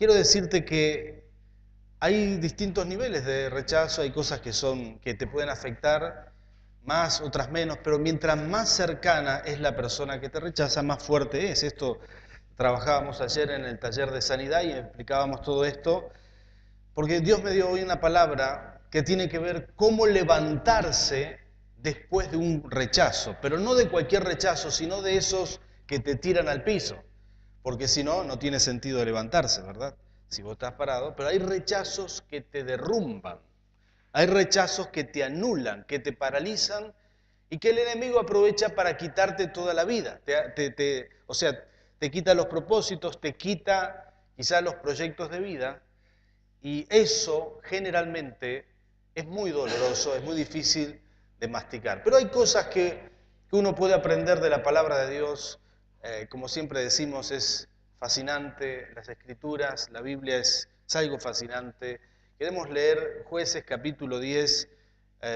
quiero decirte que hay distintos niveles de rechazo, hay cosas que te pueden afectar más, otras menos, pero mientras más cercana es la persona que te rechaza, más fuerte es. Esto trabajábamos ayer en el taller de sanidad y explicábamos todo esto, porque Dios me dio hoy una palabra que tiene que ver cómo levantarse después de un rechazo, pero no de cualquier rechazo, sino de esos que te tiran al piso, porque si no, no tiene sentido levantarse, ¿verdad? Si vos estás parado, pero hay rechazos que te derrumban, hay rechazos que te anulan, que te paralizan y que el enemigo aprovecha para quitarte toda la vida. O sea, te quita los propósitos, te quita quizás los proyectos de vida y eso generalmente es muy doloroso, es muy difícil de masticar. Pero hay cosas que uno puede aprender de la palabra de Dios. Como siempre decimos, es fascinante, las Escrituras, la Biblia es algo fascinante. Queremos leer Jueces capítulo 10,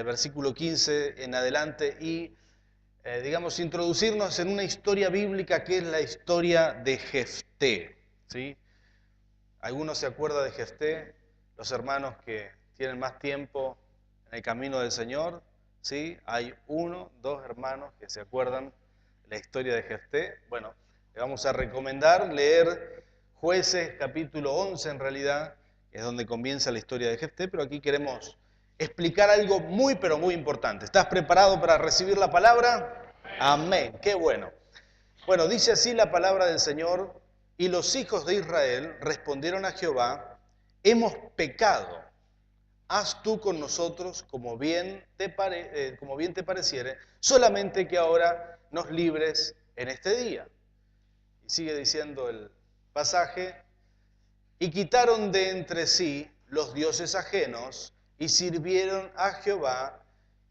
versículo 15 en adelante y, digamos, introducirnos en una historia bíblica que es la historia de Jefté, ¿sí? ¿Alguno se acuerda de Jefté? Los hermanos que tienen más tiempo en el camino del Señor, ¿sí? Hay dos hermanos que se acuerdan de la historia de Jefté. Bueno, le vamos a recomendar leer Jueces capítulo 11 en realidad, que es donde comienza la historia de Jefté, pero aquí queremos explicar algo muy pero muy importante. ¿Estás preparado para recibir la palabra? Amén. Qué bueno. Bueno, dice así la palabra del Señor: y los hijos de Israel respondieron a Jehová: hemos pecado, haz tú con nosotros como bien te pareciere, solamente que ahora nos libres en este día. Y sigue diciendo el pasaje: y quitaron de entre sí los dioses ajenos y sirvieron a Jehová,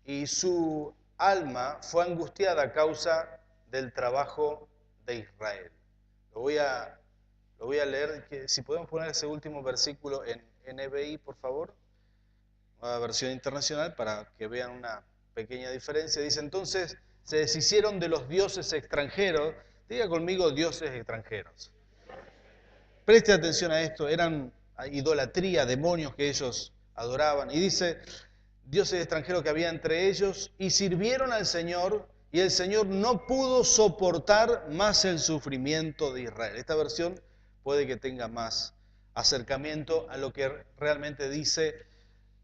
y su alma fue angustiada a causa del trabajo de Israel. Lo voy a leer, si podemos poner ese último versículo en NBI, por favor, nueva versión internacional, para que vean una pequeña diferencia. Dice: entonces se deshicieron de los dioses extranjeros. Diga conmigo: dioses extranjeros. Preste atención a esto, eran idolatría, demonios que ellos adoraban. Y dice: dioses extranjeros que había entre ellos, y sirvieron al Señor, y el Señor no pudo soportar más el sufrimiento de Israel. Esta versión puede que tenga más acercamiento a lo que realmente dice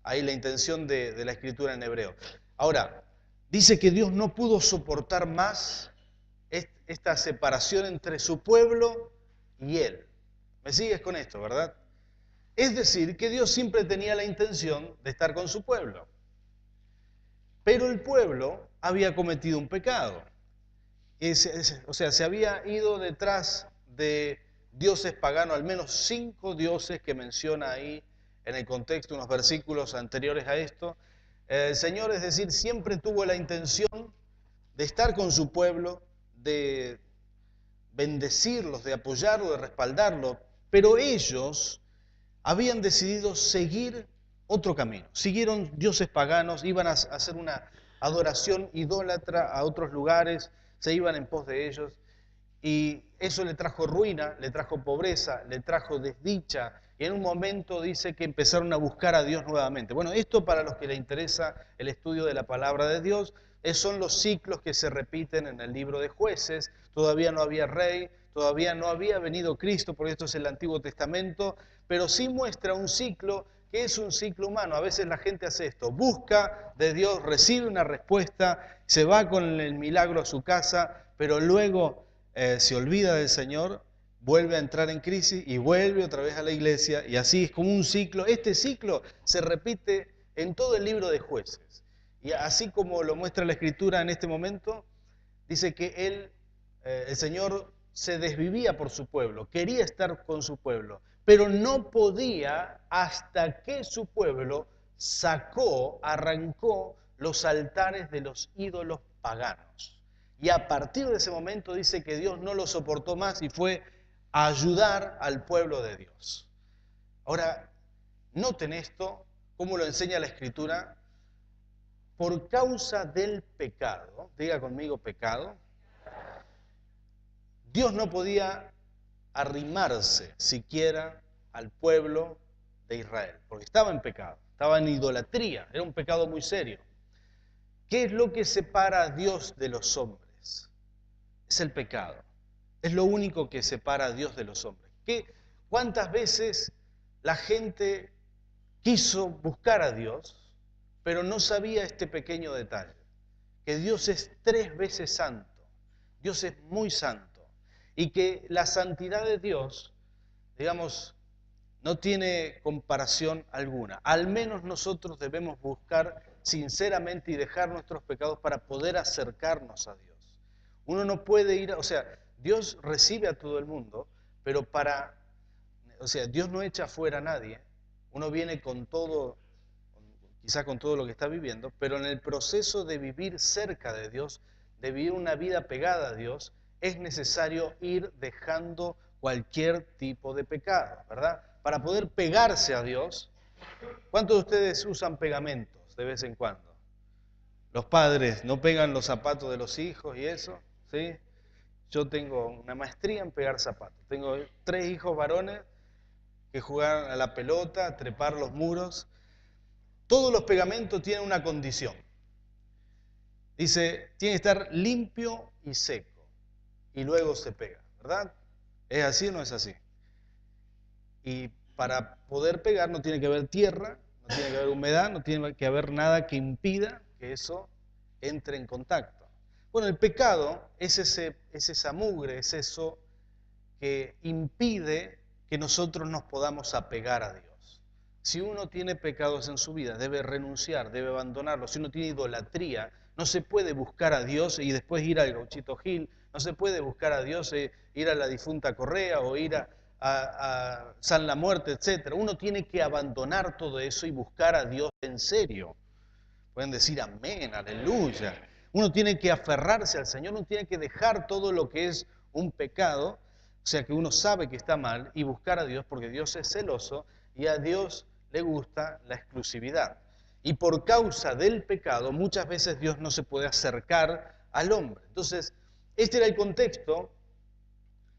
ahí la intención de la escritura en hebreo. Ahora, dice que Dios no pudo soportar más esta separación entre su pueblo y Él. ¿Me sigues con esto, verdad? Es decir, que Dios siempre tenía la intención de estar con su pueblo. Pero el pueblo había cometido un pecado. O sea, se había ido detrás de dioses paganos, al menos 5 dioses que menciona ahí en el contexto, unos versículos anteriores a esto. El Señor, es decir, siempre tuvo la intención de estar con su pueblo, de bendecirlos, de apoyarlos, de respaldarlos, pero ellos habían decidido seguir otro camino. Siguieron dioses paganos, iban a hacer una adoración idólatra a otros lugares, se iban en pos de ellos, y eso le trajo ruina, le trajo pobreza, le trajo desdicha, y en un momento dice que empezaron a buscar a Dios nuevamente. Bueno, esto para los que les interesa el estudio de la palabra de Dios, son los ciclos que se repiten en el libro de Jueces. Todavía no había rey, todavía no había venido Cristo, porque esto es el Antiguo Testamento, pero sí muestra un ciclo que es un ciclo humano. A veces la gente hace esto: busca de Dios, recibe una respuesta, se va con el milagro a su casa, pero luego se olvida del Señor, vuelve a entrar en crisis y vuelve otra vez a la iglesia, y así es como un ciclo. Este ciclo se repite en todo el libro de Jueces. Y así como lo muestra la Escritura en este momento, dice que el Señor se desvivía por su pueblo, quería estar con su pueblo, pero no podía hasta que su pueblo arrancó los altares de los ídolos paganos. Y a partir de ese momento dice que Dios no lo soportó más y fue a ayudar al pueblo de Dios. Ahora, noten esto, cómo lo enseña la Escritura: por causa del pecado, diga conmigo pecado, Dios no podía arrimarse siquiera al pueblo de Israel, porque estaba en pecado, estaba en idolatría, era un pecado muy serio. ¿Qué es lo que separa a Dios de los hombres? Es el pecado. Es lo único que separa a Dios de los hombres. ¿Cuántas veces la gente quiso buscar a Dios, pero no sabía este pequeño detalle? Que Dios es 3 veces santo. Dios es muy santo. Y que la santidad de Dios, digamos, no tiene comparación alguna. Al menos nosotros debemos buscar sinceramente y dejar nuestros pecados para poder acercarnos a Dios. Uno no puede ir, o sea, Dios recibe a todo el mundo, pero Dios no echa fuera a nadie. Uno viene con todo, quizá con todo lo que está viviendo, pero en el proceso de vivir cerca de Dios, de vivir una vida pegada a Dios, es necesario ir dejando cualquier tipo de pecado, ¿verdad? Para poder pegarse a Dios. ¿Cuántos de ustedes usan pegamentos de vez en cuando? Los padres no pegan los zapatos de los hijos y eso, ¿sí? Yo tengo una maestría en pegar zapatos. Tengo 3 hijos varones que juegan a la pelota, a trepar los muros. Todos los pegamentos tienen una condición. Dice, tiene que estar limpio y seco. Y luego se pega, ¿verdad? ¿Es así o no es así? Y para poder pegar no tiene que haber tierra, no tiene que haber humedad, no tiene que haber nada que impida que eso entre en contacto. Bueno, el pecado es esa mugre, es eso que impide que nosotros nos podamos apegar a Dios. Si uno tiene pecados en su vida, debe renunciar, debe abandonarlos. Si uno tiene idolatría, no se puede buscar a Dios y después ir al Gauchito Gil, no se puede buscar a Dios e ir a la difunta Correa o ir a San la Muerte, etc. Uno tiene que abandonar todo eso y buscar a Dios en serio. Pueden decir amén, aleluya. Uno tiene que aferrarse al Señor, uno tiene que dejar todo lo que es un pecado, o sea que uno sabe que está mal, y buscar a Dios porque Dios es celoso y a Dios le gusta la exclusividad. Y por causa del pecado, muchas veces Dios no se puede acercar al hombre. Entonces, este era el contexto.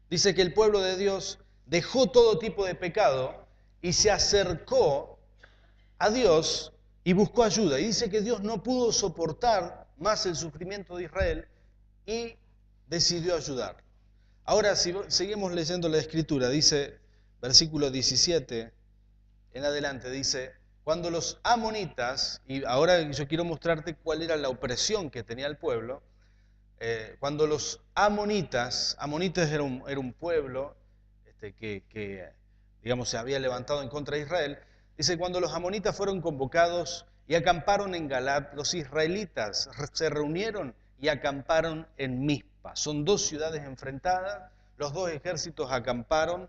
Dice que el pueblo de Dios dejó todo tipo de pecado y se acercó a Dios y buscó ayuda. Y dice que Dios no pudo soportar más el sufrimiento de Israel y decidió ayudar. Ahora, si seguimos leyendo la Escritura, dice, versículo 17 en adelante, dice, cuando los amonitas, y ahora yo quiero mostrarte cuál era la opresión que tenía el pueblo, cuando los amonitas era un pueblo que, digamos, se había levantado en contra de Israel, dice, cuando los amonitas fueron convocados y acamparon en Galat, los israelitas se reunieron y acamparon en Mizpa. Son 2 ciudades enfrentadas, los 2 ejércitos acamparon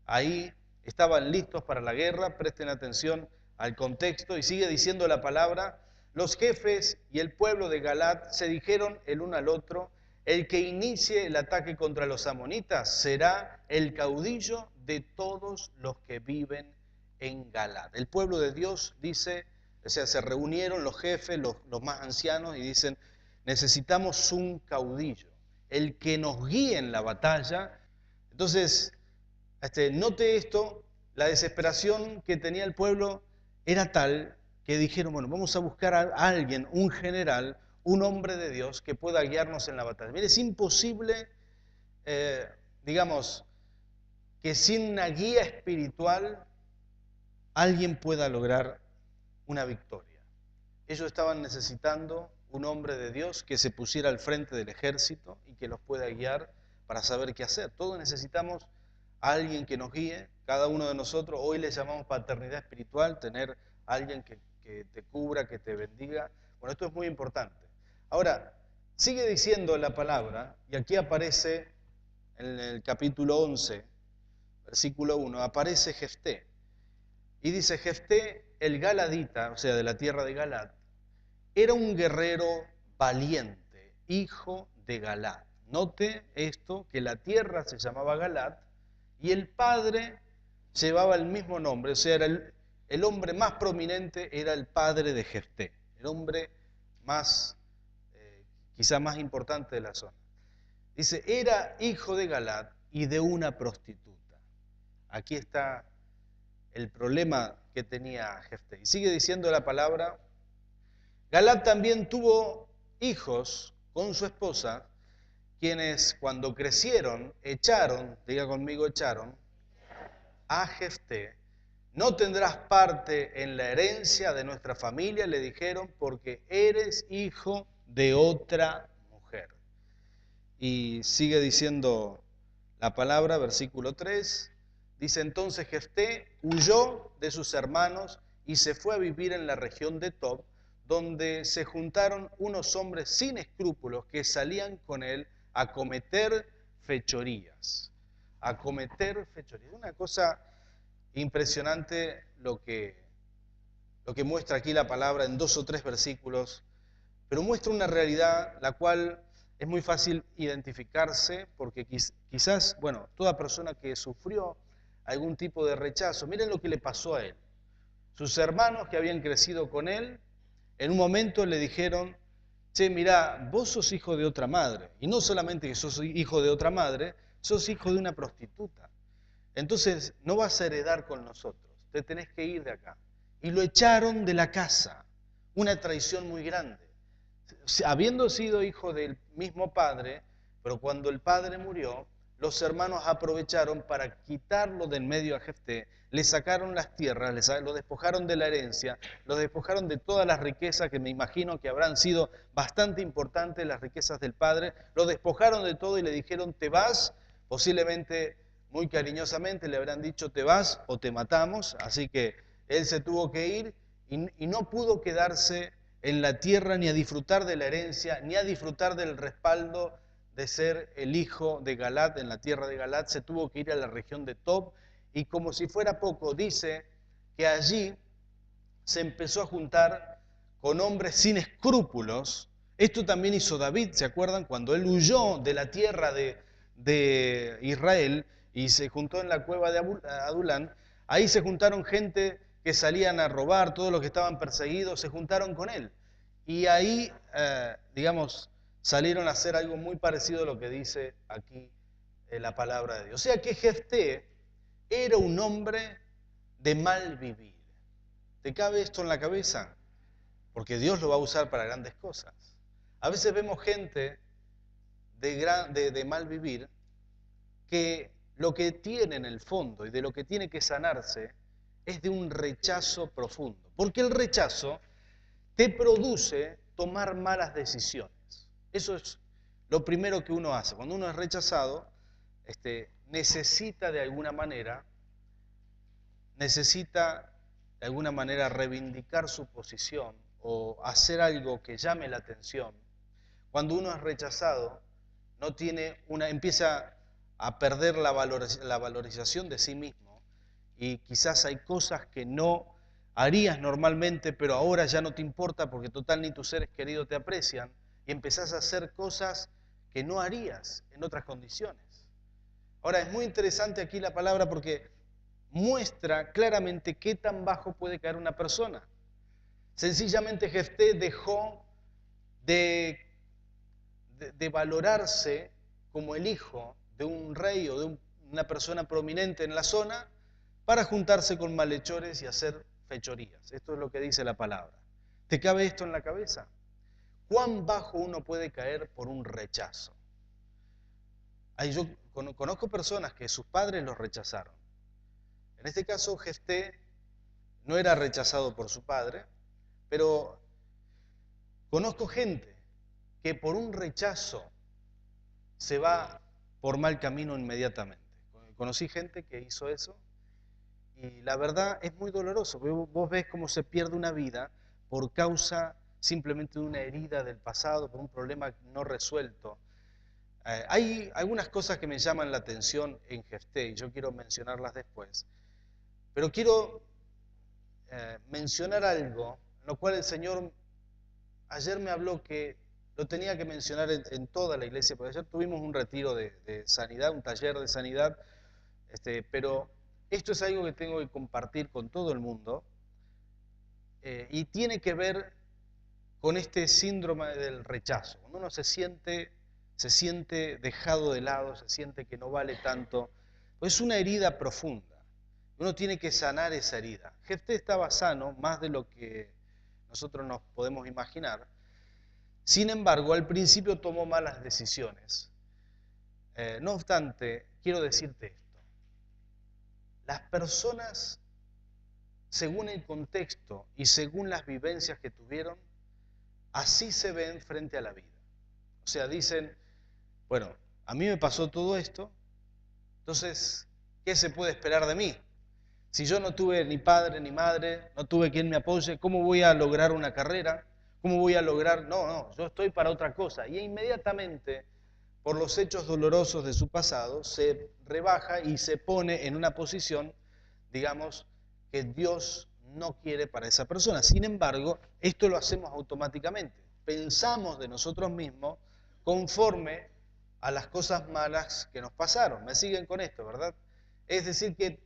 ahí, estaban listos para la guerra, presten atención al contexto, y sigue diciendo la palabra, los jefes y el pueblo de Galat se dijeron el uno al otro, el que inicie el ataque contra los amonitas será el caudillo de todos los que viven en Galat. El pueblo de Dios dice, o sea, se reunieron los jefes, los más ancianos, y dicen, necesitamos un caudillo, el que nos guíe en la batalla. Entonces, note esto, la desesperación que tenía el pueblo era tal que dijeron, bueno, vamos a buscar a alguien, un general, un hombre de Dios que pueda guiarnos en la batalla. Mire, es imposible, digamos, que sin una guía espiritual alguien pueda lograr una victoria. Ellos estaban necesitando un hombre de Dios que se pusiera al frente del ejército y que los pueda guiar para saber qué hacer. Todos necesitamos a alguien que nos guíe, cada uno de nosotros. Hoy le llamamos paternidad espiritual, tener a alguien que te cubra, que te bendiga. Bueno, esto es muy importante. Ahora, sigue diciendo la palabra, y aquí aparece en el capítulo 11, versículo 1, aparece Jefté. Y dice, Jefté, el galadita, o sea, de la tierra de Galad, era un guerrero valiente, hijo de Galad. Note esto, que la tierra se llamaba Galad y el padre llevaba el mismo nombre, o sea, era el hombre más prominente era el padre de Jefté, el hombre más, quizá más importante de la zona. Dice, era hijo de Galad y de una prostituta. Aquí está el problema que tenía Jefté. Y sigue diciendo la palabra, Galaad también tuvo hijos con su esposa, quienes cuando crecieron echaron, diga conmigo echaron, a Jefté. No tendrás parte en la herencia de nuestra familia, le dijeron, porque eres hijo de otra mujer. Y sigue diciendo la palabra, versículo 3, dice entonces Jefté huyó de sus hermanos y se fue a vivir en la región de Tob, donde se juntaron unos hombres sin escrúpulos que salían con él a cometer fechorías. A cometer fechorías. Una cosa impresionante lo que muestra aquí la palabra en 2 o 3 versículos, pero muestra una realidad la cual es muy fácil identificarse porque quizás, bueno, toda persona que sufrió algún tipo de rechazo, miren lo que le pasó a él. Sus hermanos que habían crecido con él, en un momento le dijeron, che, mirá, vos sos hijo de otra madre, y no solamente que sos hijo de otra madre, sos hijo de una prostituta. Entonces no vas a heredar con nosotros, te tenés que ir de acá. Y lo echaron de la casa, una traición muy grande. Habiendo sido hijo del mismo padre, pero cuando el padre murió, los hermanos aprovecharon para quitarlo del medio a Jefté, le sacaron las tierras, lo despojaron de la herencia, lo despojaron de todas las riquezas que me imagino que habrán sido bastante importantes, las riquezas del padre, lo despojaron de todo y le dijeron, te vas, posiblemente muy cariñosamente le habrán dicho, te vas o te matamos, así que él se tuvo que ir y no pudo quedarse en la tierra ni a disfrutar de la herencia, ni a disfrutar del respaldo de ser el hijo de Galaad en la tierra de Galaad, se tuvo que ir a la región de Tob y como si fuera poco, dice que allí se empezó a juntar con hombres sin escrúpulos. Esto también hizo David, ¿se acuerdan? Cuando él huyó de la tierra de Israel y se juntó en la cueva de Adulán, ahí se juntaron gente que salían a robar, todos los que estaban perseguidos, se juntaron con él. Y ahí, digamos, salieron a hacer algo muy parecido a lo que dice aquí la palabra de Dios. O sea que Jefté era un hombre de mal vivir. ¿Te cabe esto en la cabeza? Porque Dios lo va a usar para grandes cosas. A veces vemos gente de mal vivir que lo que tiene en el fondo y de lo que tiene que sanarse es de un rechazo profundo. Porque el rechazo te produce tomar malas decisiones. Eso es lo primero que uno hace. Cuando uno es rechazado, necesita de alguna manera reivindicar su posición o hacer algo que llame la atención. Cuando uno es rechazado, empieza a perder la valorización de sí mismo y quizás hay cosas que no harías normalmente, pero ahora ya no te importa porque total ni tus seres queridos te aprecian y empezás a hacer cosas que no harías en otras condiciones. Ahora, es muy interesante aquí la palabra porque muestra claramente qué tan bajo puede caer una persona. Sencillamente Jefté dejó de valorarse como el hijo de un rey o de una persona prominente en la zona para juntarse con malhechores y hacer fechorías. Esto es lo que dice la palabra. ¿Te cabe esto en la cabeza? ¿Cuán bajo uno puede caer por un rechazo? Yo conozco personas que sus padres los rechazaron. En este caso, Jefté no era rechazado por su padre, pero conozco gente que por un rechazo se va por mal camino inmediatamente. Conocí gente que hizo eso y la verdad es muy doloroso. Vos ves cómo se pierde una vida por causa simplemente de una herida del pasado, por un problema no resuelto. Hay algunas cosas que me llaman la atención en Jefté y yo quiero mencionarlas después. Pero quiero mencionar algo en lo cual el Señor ayer me habló que lo tenía que mencionar en toda la iglesia, porque ayer tuvimos un retiro de sanidad, un taller de sanidad, pero esto es algo que tengo que compartir con todo el mundo y tiene que ver con este síndrome del rechazo. Cuando uno se siente dejado de lado, se siente que no vale tanto, pues es una herida profunda. Uno tiene que sanar esa herida. Jefté estaba sano, más de lo que nosotros nos podemos imaginar. Sin embargo, al principio tomó malas decisiones. No obstante, quiero decirte esto. Las personas, según el contexto y según las vivencias que tuvieron, así se ven frente a la vida. O sea, dicen, bueno, a mí me pasó todo esto, entonces, ¿qué se puede esperar de mí? Si yo no tuve ni padre ni madre, no tuve quien me apoye, ¿cómo voy a lograr una carrera? ¿Cómo voy a lograr? No, yo estoy para otra cosa. Y inmediatamente, por los hechos dolorosos de su pasado, se rebaja y se pone en una posición, digamos, que Dios no quiere para esa persona. Sin embargo, esto lo hacemos automáticamente. Pensamos de nosotros mismos conforme a las cosas malas que nos pasaron. ¿Me siguen con esto, verdad? Es decir, que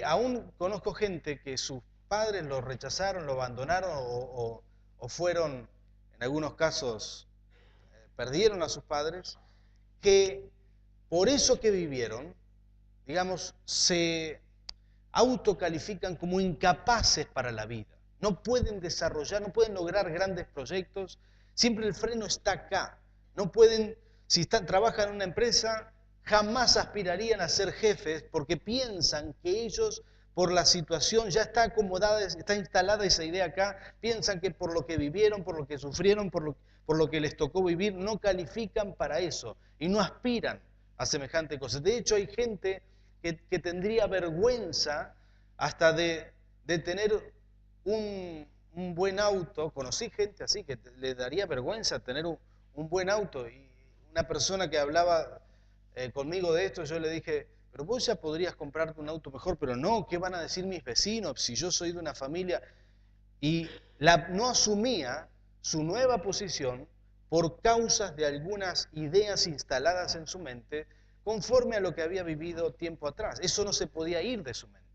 aún conozco gente que sus padres lo rechazaron, lo abandonaron o fueron, en algunos casos, perdieron a sus padres, que por eso que vivieron, digamos, se autocalifican como incapaces para la vida. No pueden desarrollar, no pueden lograr grandes proyectos, siempre el freno está acá. No pueden, si trabajan en una empresa, jamás aspirarían a ser jefes porque piensan que ellos, por la situación, ya está acomodada, está instalada esa idea acá, piensan que por lo que vivieron, por lo que sufrieron, por lo que les tocó vivir, no califican para eso y no aspiran a semejante cosa. De hecho, hay gente que tendría vergüenza hasta de tener un buen auto. Conocí gente así que le daría vergüenza tener un buen auto. Y una persona que hablaba conmigo de esto, yo le dije, pero vos ya podrías comprarte un auto mejor, pero no, ¿qué van a decir mis vecinos si yo soy de una familia? Y no asumía su nueva posición por causas de algunas ideas instaladas en su mente conforme a lo que había vivido tiempo atrás. Eso no se podía ir de su mente.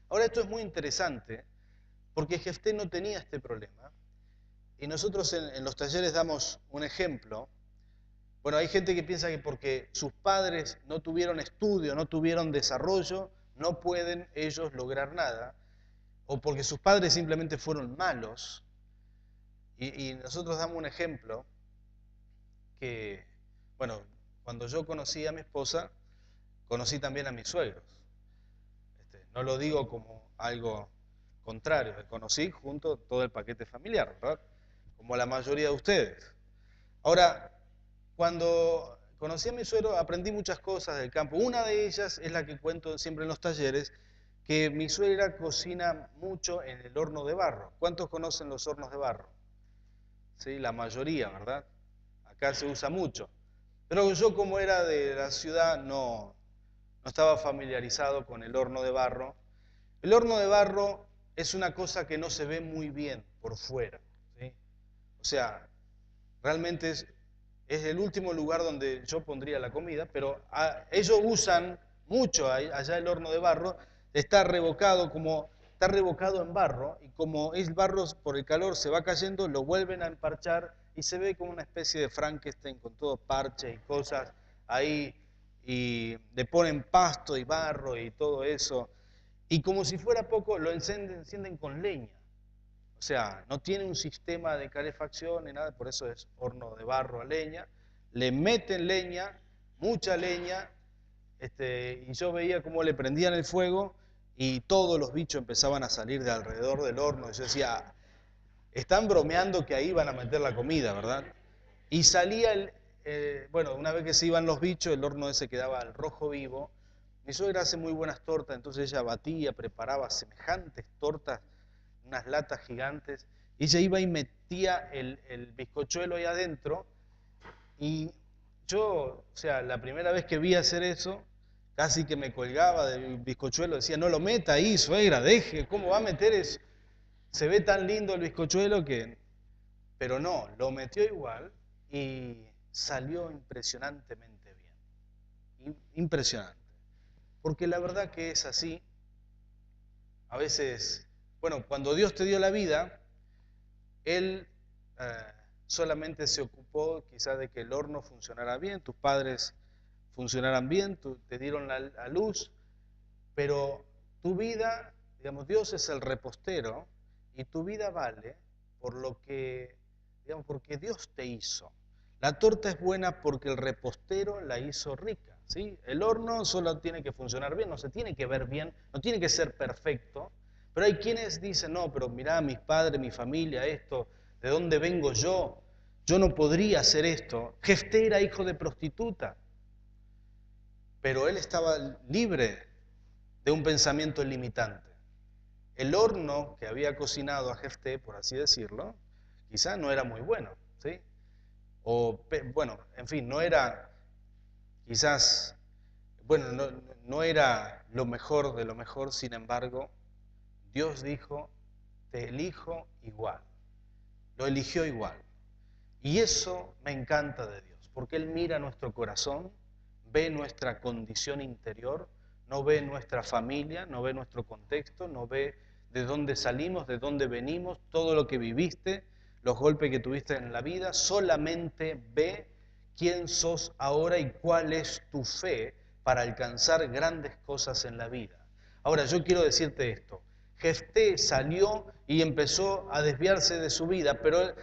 Ahora, esto es muy interesante porque Jefté no tenía este problema y nosotros en los talleres damos un ejemplo. Bueno, hay gente que piensa que porque sus padres no tuvieron estudio, no tuvieron desarrollo, no pueden ellos lograr nada, o porque sus padres simplemente fueron malos. Y nosotros damos un ejemplo que, bueno, cuando yo conocí a mi esposa, conocí también a mis suegros. No lo digo como algo contrario, conocí junto todo el paquete familiar, ¿verdad? Como la mayoría de ustedes. Ahora, cuando conocí a mi suegro, aprendí muchas cosas del campo. Una de ellas es la que cuento siempre en los talleres, que mi suegra cocina mucho en el horno de barro. ¿Cuántos conocen los hornos de barro? Sí, la mayoría, ¿verdad? Acá se usa mucho. Pero yo, como era de la ciudad, no estaba familiarizado con el horno de barro. El horno de barro es una cosa que no se ve muy bien por fuera, ¿sí? O sea, realmente es el último lugar donde yo pondría la comida, pero ellos usan mucho allá el horno de barro, está revocado en barro, y como el barro por el calor se va cayendo, lo vuelven a emparchar y se ve como una especie de Frankenstein con todo parches y cosas ahí, y le ponen pasto y barro y todo eso, y como si fuera poco, lo encienden con leña. O sea, no tiene un sistema de calefacción ni nada, por eso es horno de barro a leña. Le meten leña, mucha leña, y yo veía cómo le prendían el fuego y todos los bichos empezaban a salir de alrededor del horno. Y yo decía, están bromeando que ahí van a meter la comida, ¿verdad? Y salía bueno, una vez que se iban los bichos, el horno ese quedaba al rojo vivo. Mi suegra hace muy buenas tortas, entonces ella batía, preparaba semejantes tortas, unas latas gigantes, y ella iba y metía el bizcochuelo ahí adentro, y yo, o sea, la primera vez que vi hacer eso, casi que me colgaba del bizcochuelo, decía, no lo meta ahí, suegra, deje, ¿cómo va a meter eso? Se ve tan lindo el bizcochuelo que... Pero no, lo metió igual y salió impresionantemente bien. Impresionante. Porque la verdad que es así. A veces, bueno, cuando Dios te dio la vida, Él solamente se ocupó quizás de que el horno funcionara bien, tus padres funcionaran bien, te dieron la luz, pero tu vida, digamos, Dios es el repostero y tu vida vale por lo que, digamos, porque Dios te hizo. La torta es buena porque el repostero la hizo rica, ¿sí? El horno solo tiene que funcionar bien, no se tiene que ver bien, no tiene que ser perfecto, pero hay quienes dicen, no, pero mirá, mis padres, mi familia, esto, ¿de dónde vengo yo? Yo no podría hacer esto. Jefté era hijo de prostituta, pero él estaba libre de un pensamiento limitante. El horno que había cocinado a Jefté, por así decirlo, quizá no era muy bueno, ¿sí? O, bueno, en fin, no era quizás, bueno, no era lo mejor de lo mejor, sin embargo, Dios dijo, te elijo igual, lo eligió igual. Y eso me encanta de Dios, porque Él mira nuestro corazón, ve nuestra condición interior, no ve nuestra familia, no ve nuestro contexto, no ve de dónde salimos, de dónde venimos, todo lo que viviste, los golpes que tuviste en la vida, solamente ve quién sos ahora y cuál es tu fe para alcanzar grandes cosas en la vida. Ahora, yo quiero decirte esto, Jefté salió y empezó a desviarse de su vida, pero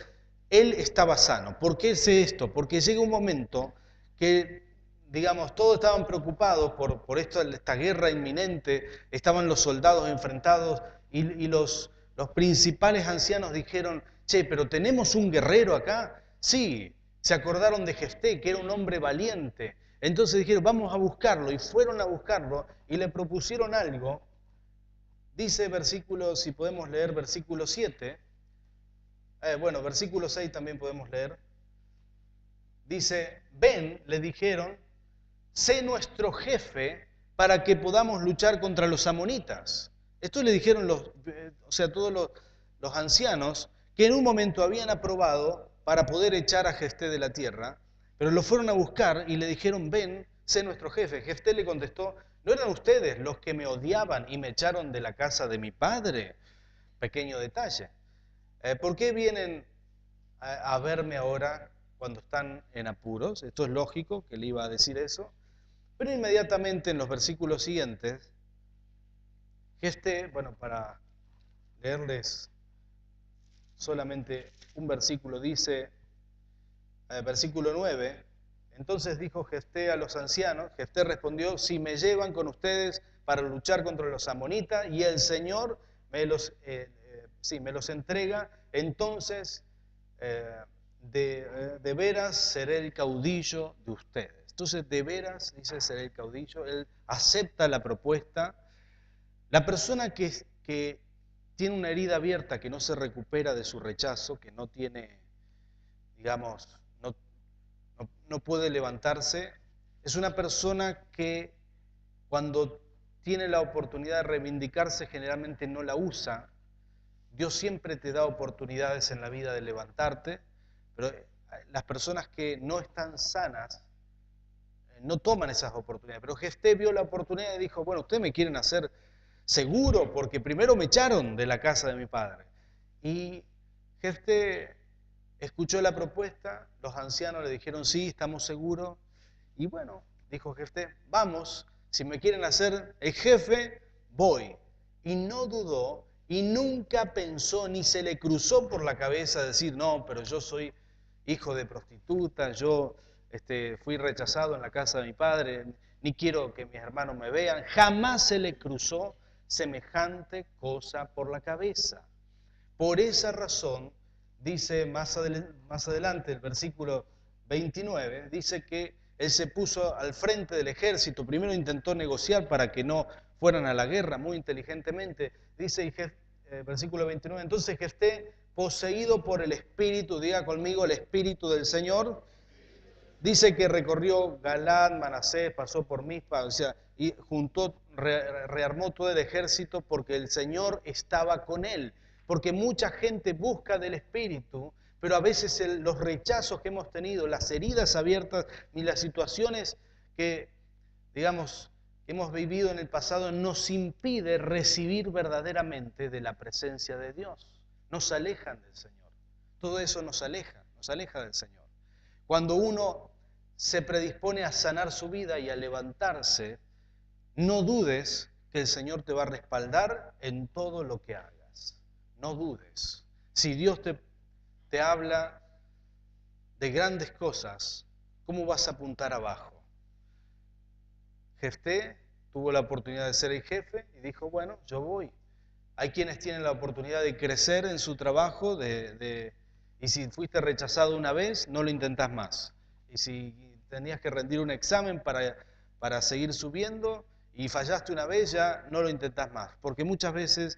él estaba sano. ¿Por qué sé esto? Porque llega un momento que, digamos, todos estaban preocupados por esta guerra inminente, estaban los soldados enfrentados y los principales ancianos dijeron, che, pero ¿tenemos un guerrero acá? Sí, se acordaron de Jefté, que era un hombre valiente. Entonces dijeron, vamos a buscarlo, y fueron a buscarlo y le propusieron algo. Dice versículo, si podemos leer versículo 7, bueno, versículo 6 también podemos leer. Dice, ven, le dijeron, sé nuestro jefe para que podamos luchar contra los amonitas. Esto le dijeron todos los ancianos que en un momento habían aprobado para poder echar a Jefté de la tierra, pero lo fueron a buscar y le dijeron, ven, sé nuestro jefe. Jefté le contestó, ¿no eran ustedes los que me odiaban y me echaron de la casa de mi padre? Pequeño detalle. ¿Por qué vienen a verme ahora cuando están en apuros? Esto es lógico que le iba a decir eso. Pero inmediatamente en los versículos siguientes, bueno, para leerles solamente un versículo, dice, versículo 9, entonces dijo Jefté a los ancianos, Jefté respondió, si me llevan con ustedes para luchar contra los amonitas y el Señor me los entrega, entonces de veras seré el caudillo de ustedes. Entonces, de veras, dice, seré el caudillo. Él acepta la propuesta. La persona que tiene una herida abierta, que no se recupera de su rechazo, que no tiene, digamos, no puede levantarse, es una persona que cuando tiene la oportunidad de reivindicarse generalmente no la usa. Dios siempre te da oportunidades en la vida de levantarte, pero las personas que no están sanas no toman esas oportunidades. Pero Jefté vio la oportunidad y dijo, bueno, ustedes me quieren hacer seguro porque primero me echaron de la casa de mi padre. Y Jefté escuchó la propuesta, los ancianos le dijeron, sí, estamos seguros. Y bueno, dijo Jefté, vamos, si me quieren hacer el jefe, voy. Y no dudó y nunca pensó ni se le cruzó por la cabeza decir, no, pero yo soy hijo de prostituta, yo fui rechazado en la casa de mi padre, ni quiero que mis hermanos me vean. Jamás se le cruzó semejante cosa por la cabeza. Por esa razón, dice más adelante el versículo 29, dice que él se puso al frente del ejército, primero intentó negociar para que no fueran a la guerra muy inteligentemente, dice versículo 29, entonces Jefté, poseído por el Espíritu, diga conmigo el Espíritu del Señor, dice que recorrió Galaad, Manasés, pasó por Mizpa, o sea, y rearmó todo el ejército porque el Señor estaba con él. Porque mucha gente busca del Espíritu, pero a veces los rechazos que hemos tenido, las heridas abiertas y las situaciones que, digamos, hemos vivido en el pasado nos impide recibir verdaderamente de la presencia de Dios. Nos alejan del Señor. Todo eso nos aleja del Señor. Cuando uno se predispone a sanar su vida y a levantarse, no dudes que el Señor te va a respaldar en todo lo que hagas. No dudes. Si Dios te habla de grandes cosas, ¿cómo vas a apuntar abajo? Jefté tuvo la oportunidad de ser el jefe y dijo, bueno, yo voy. Hay quienes tienen la oportunidad de crecer en su trabajo, y si fuiste rechazado una vez, no lo intentás más. Y si tenías que rendir un examen para seguir subiendo y fallaste una vez, ya no lo intentás más. Porque muchas veces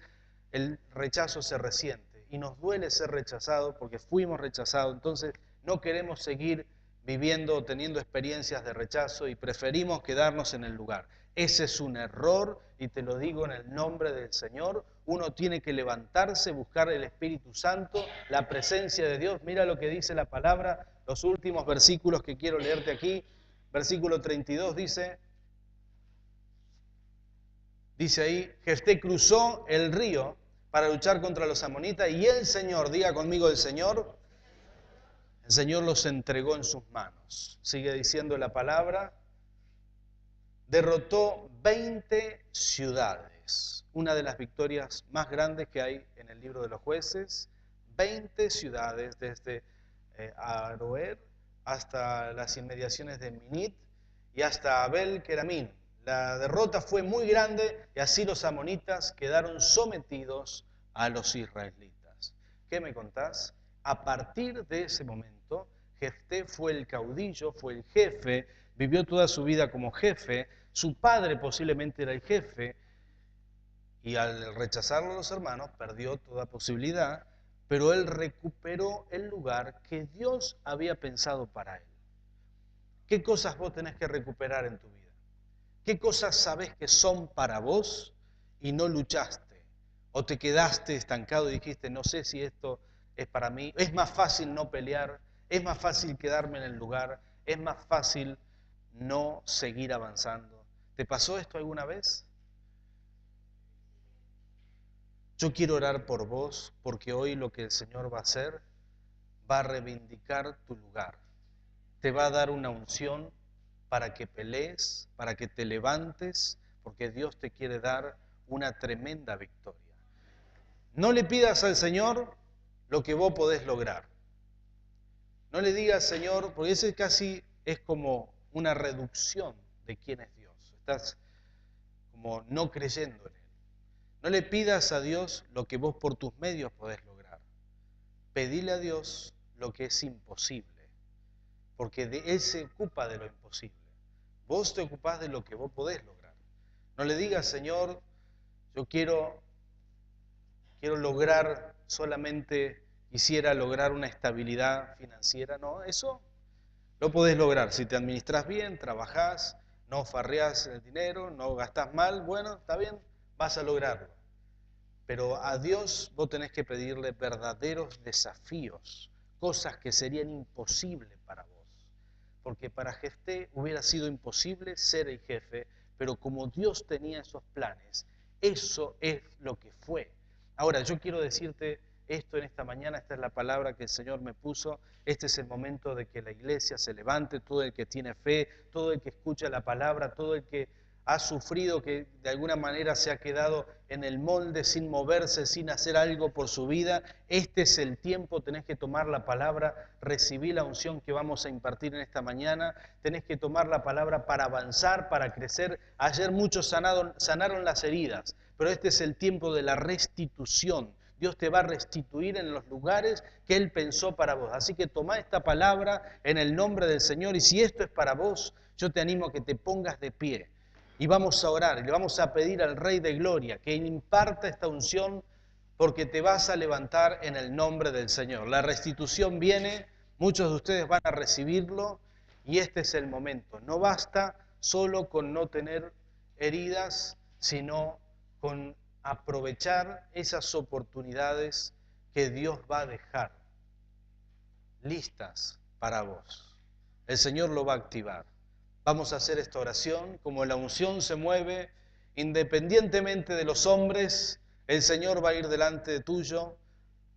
el rechazo se resiente y nos duele ser rechazado porque fuimos rechazados. Entonces no queremos seguir viviendo o teniendo experiencias de rechazo y preferimos quedarnos en el lugar. Ese es un error y te lo digo en el nombre del Señor. Uno tiene que levantarse, buscar el Espíritu Santo, la presencia de Dios. Mira lo que dice la palabra, los últimos versículos que quiero leerte aquí. Versículo 32 dice ahí, Jefté cruzó el río para luchar contra los amonitas y el Señor, diga conmigo el Señor los entregó en sus manos. Sigue diciendo la palabra, derrotó 20 ciudades, una de las victorias más grandes que hay en el libro de los jueces, 20 ciudades desde Aroer hasta las inmediaciones de Minit y hasta Abel Keramín. La derrota fue muy grande y así los amonitas quedaron sometidos a los israelitas. ¿Qué me contás? A partir de ese momento, Jefté fue el caudillo, fue el jefe, vivió toda su vida como jefe, su padre posiblemente era el jefe, y al rechazarlo a los hermanos perdió toda posibilidad, pero él recuperó el lugar que Dios había pensado para él. ¿Qué cosas vos tenés que recuperar en tu vida? ¿Qué cosas sabés que son para vos y no luchaste? ¿O te quedaste estancado y dijiste, no sé si esto es para mí? Es más fácil no pelear, es más fácil quedarme en el lugar, es más fácil no seguir avanzando. ¿Te pasó esto alguna vez? Yo quiero orar por vos porque hoy lo que el Señor va a hacer va a reivindicar tu lugar. Te va a dar una unción para que pelees, para que te levantes, porque Dios te quiere dar una tremenda victoria. No le pidas al Señor lo que vos podés lograr. No le digas, Señor, porque ese casi es como una reducción de quién es Dios. Estás como no creyendo en Él. No le pidas a Dios lo que vos por tus medios podés lograr. Pedile a Dios lo que es imposible, porque Él se ocupa de lo imposible. Vos te ocupás de lo que vos podés lograr. No le digas, Señor, yo quiero lograr solamente, quisiera lograr una estabilidad financiera. No, eso lo podés lograr. Si te administras bien, trabajás, no farreás el dinero, no gastás mal, bueno, está bien, vas a lograrlo. Pero a Dios vos tenés que pedirle verdaderos desafíos, cosas que serían imposibles para vos. Porque para Jefté hubiera sido imposible ser el jefe, pero como Dios tenía esos planes, eso es lo que fue. Ahora, yo quiero decirte esto en esta mañana, esta es la palabra que el Señor me puso, este es el momento de que la iglesia se levante, todo el que tiene fe, todo el que escucha la palabra, todo el que ha sufrido, que de alguna manera se ha quedado en el molde sin moverse, sin hacer algo por su vida. Este es el tiempo, tenés que tomar la palabra, recibir la unción que vamos a impartir en esta mañana, tenés que tomar la palabra para avanzar, para crecer. Ayer muchos sanaron las heridas, pero este es el tiempo de la restitución. Dios te va a restituir en los lugares que Él pensó para vos. Así que toma esta palabra en el nombre del Señor y si esto es para vos, yo te animo a que te pongas de pie. Y vamos a orar, y le vamos a pedir al Rey de Gloria que imparta esta unción porque te vas a levantar en el nombre del Señor. La restitución viene, muchos de ustedes van a recibirlo y este es el momento. No basta solo con no tener heridas, sino con aprovechar esas oportunidades que Dios va a dejar listas para vos. El Señor lo va a activar. Vamos a hacer esta oración, como la unción se mueve, independientemente de los hombres, el Señor va a ir delante de tuyo,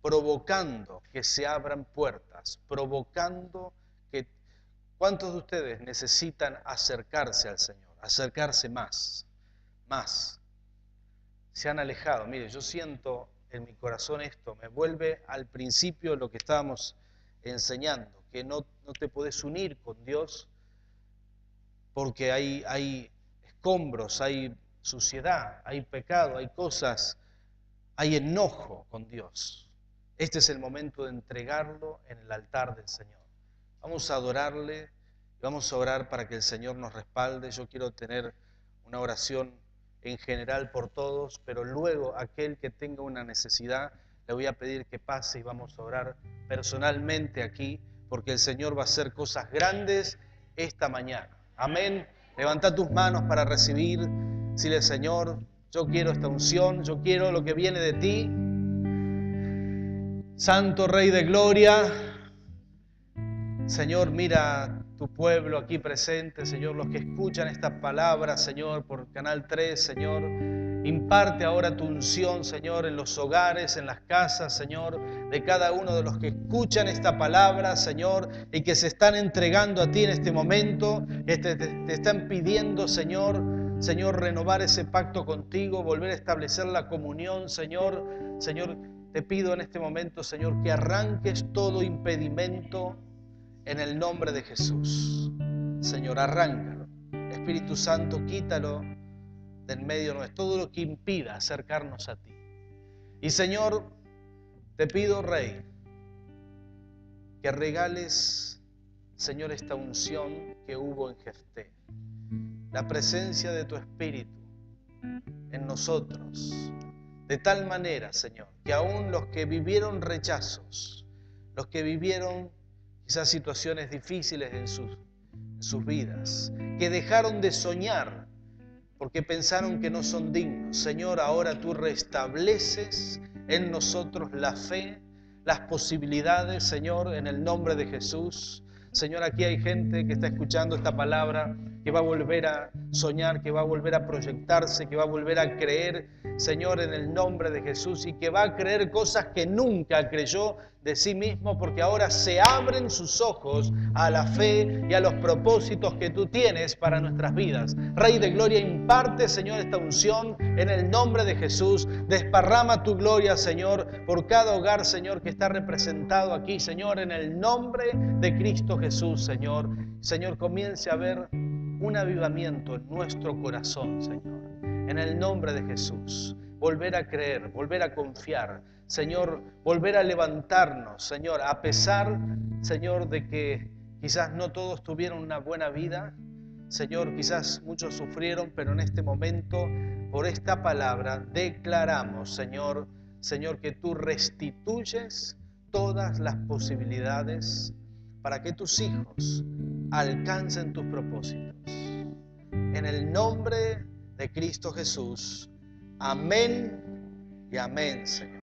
provocando que se abran puertas, provocando que... ¿Cuántos de ustedes necesitan acercarse al Señor? Acercarse más, más. se han alejado. Mire, yo siento en mi corazón esto, me vuelve al principio lo que estábamos enseñando, que no te podés unir con Dios porque hay escombros, hay suciedad, hay pecado, hay cosas, hay enojo con Dios. Este es el momento de entregarlo en el altar del Señor. Vamos a adorarle, vamos a orar para que el Señor nos respalde. Yo quiero tener una oración en general por todos, pero luego aquel que tenga una necesidad, le voy a pedir que pase y vamos a orar personalmente aquí, porque el Señor va a hacer cosas grandes esta mañana. Amén. Levanta tus manos para recibir. Dile, Señor, yo quiero esta unción, yo quiero lo que viene de ti. Santo Rey de Gloria, Señor, mira tu pueblo aquí presente, Señor, los que escuchan esta palabra, Señor, por Canal 3, Señor, imparte ahora tu unción, Señor, en los hogares, en las casas, Señor, de cada uno de los que escuchan esta palabra, Señor, y que se están entregando a ti en este momento, te están pidiendo, Señor, renovar ese pacto contigo, volver a establecer la comunión, Señor, te pido en este momento, Señor, que arranques todo impedimento en el nombre de Jesús. Señor, arráncalo. Espíritu Santo, quítalo del medio nuestro, todo lo que impida acercarnos a ti. Y Señor, te pido, Rey, que regales, Señor, esta unción que hubo en Jefté. La presencia de tu Espíritu en nosotros. De tal manera, Señor, que aún los que vivieron rechazos, los que vivieron quizás situaciones difíciles en sus vidas, que dejaron de soñar porque pensaron que no son dignos. Señor, ahora tú restableces en nosotros la fe, las posibilidades, Señor, en el nombre de Jesús. Señor, aquí hay gente que está escuchando esta palabra, que va a volver a soñar, que va a volver a proyectarse, que va a volver a creer, Señor, en el nombre de Jesús, y que va a creer cosas que nunca creyó de sí mismo, porque ahora se abren sus ojos a la fe y a los propósitos que tú tienes para nuestras vidas. Rey de Gloria, imparte, Señor, esta unción en el nombre de Jesús. Desparrama tu gloria, Señor, por cada hogar, Señor, que está representado aquí, Señor, en el nombre de Cristo Jesús, Señor. Señor, comience a haber un avivamiento en nuestro corazón, Señor, en el nombre de Jesús. Volver a creer, volver a confiar, Señor, volver a levantarnos, Señor, a pesar, Señor, de que quizás no todos tuvieron una buena vida, Señor, quizás muchos sufrieron, pero en este momento, por esta palabra, declaramos, Señor, que tú restituyes todas las posibilidades para que tus hijos alcancen tus propósitos. En el nombre de Cristo Jesús. Amén y amén, Señor.